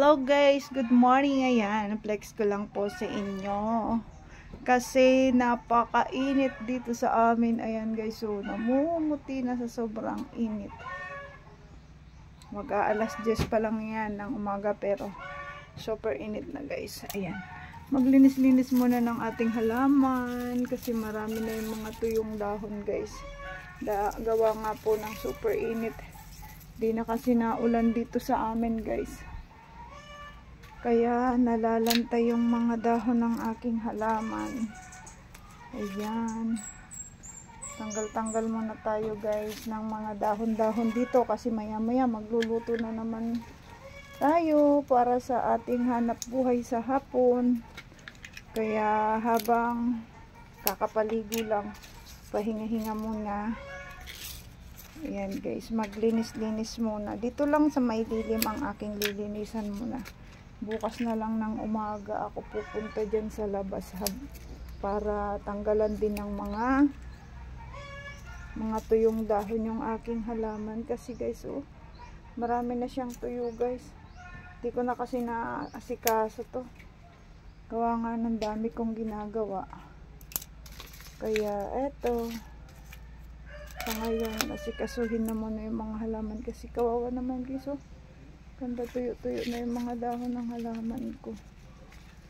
Hello guys, good morning. Ayan, flex ko lang po sa inyo kasi napakainit dito sa amin. Ayan guys, so namumuti na sa sobrang init. Mag-aalas 10 pa lang yan ng umaga pero super init na guys. Ayan, maglinis-linis muna ng ating halaman kasi marami na yung mga tuyong dahon guys. Gawa nga po ng super init. Di na kasi naulan dito sa amin guys. Kaya nalalantay yung mga dahon ng aking halaman. Ayan. Tanggal-tanggal muna tayo guys ng mga dahon-dahon dito kasi maya-maya magluluto na naman tayo para sa ating hanap buhay sa hapon. Kaya habang kakapaligo lang, pahinga-hinga muna. Ayan guys, maglinis-linis muna. Dito lang sa may lilim ang aking lilinisan muna. Bukas na lang ng umaga ako pupunta dyan sa labas para tanggalan din ng mga tuyong dahon yung aking halaman kasi guys, oh, marami na siyang tuyo guys. Di ko na kasi naasikaso to. Gawa nga ng dami kong ginagawa. Kaya eto, sa ngayon asikasuhin na muna yung mga halaman kasi kawawa naman guys, oh. Ganda tuyo-tuyo na yung mga dahon ng halaman ko.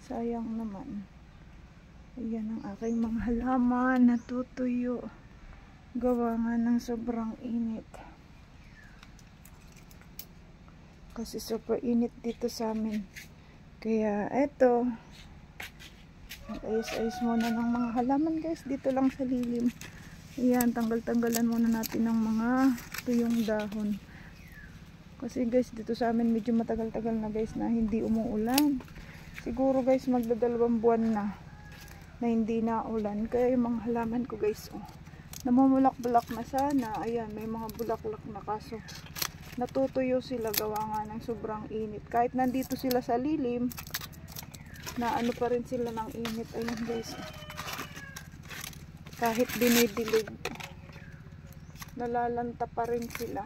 Sayang naman. Ayan ang aking mga halaman natutuyo. Gawa nga ng sobrang init. Kasi super init dito sa amin. Kaya eto. Ayos-ayos muna ng mga halaman guys. Dito lang sa lilim. Ayan, tanggal-tanggalan muna natin ng mga tuyong dahon. Kasi guys, dito sa amin medyo matagal-tagal na guys na hindi umuulan. Siguro guys, magdadalawang buwan na hindi na ulan. Kaya yung mga halaman ko guys, oh, namumulak-bulak na sana. Ayan, may mga bulaklak na kaso natutuyo sila gawa nga ng sobrang init. Kahit nandito sila sa lilim, na ano pa rin sila ng init. Ayan guys, oh. Kahit dinidilig, nalalanta pa rin sila.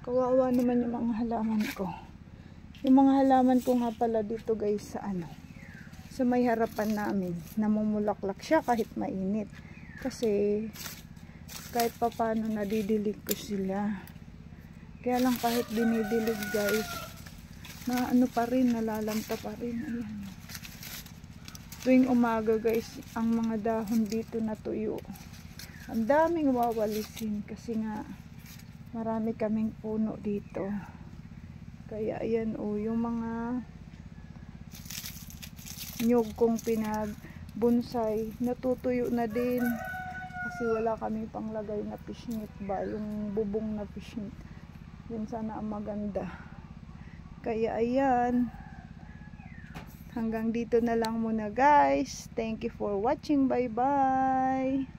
Kawawa naman yung mga halaman ko. Yung mga halaman ko nga pala dito guys sa sa may harapan namin. Namumulaklak siya kahit mainit. Kasi kahit papano nadidilig ko sila. Kaya lang kahit dinidilig guys, na pa rin, nalalanta pa rin. Ayan. Tuwing umaga guys, ang mga dahon dito natuyo. Ang daming wawalisin kasi nga marami kaming puno dito. Kaya ayan, oh, yung mga nyug kong pinagbonsai natutuyo na din kasi wala kami panglagay na fishnet ba, yung bubong na fishnet. Yun sana ang maganda. Kaya ayan, hanggang dito na lang muna guys. Thank you for watching. Bye bye.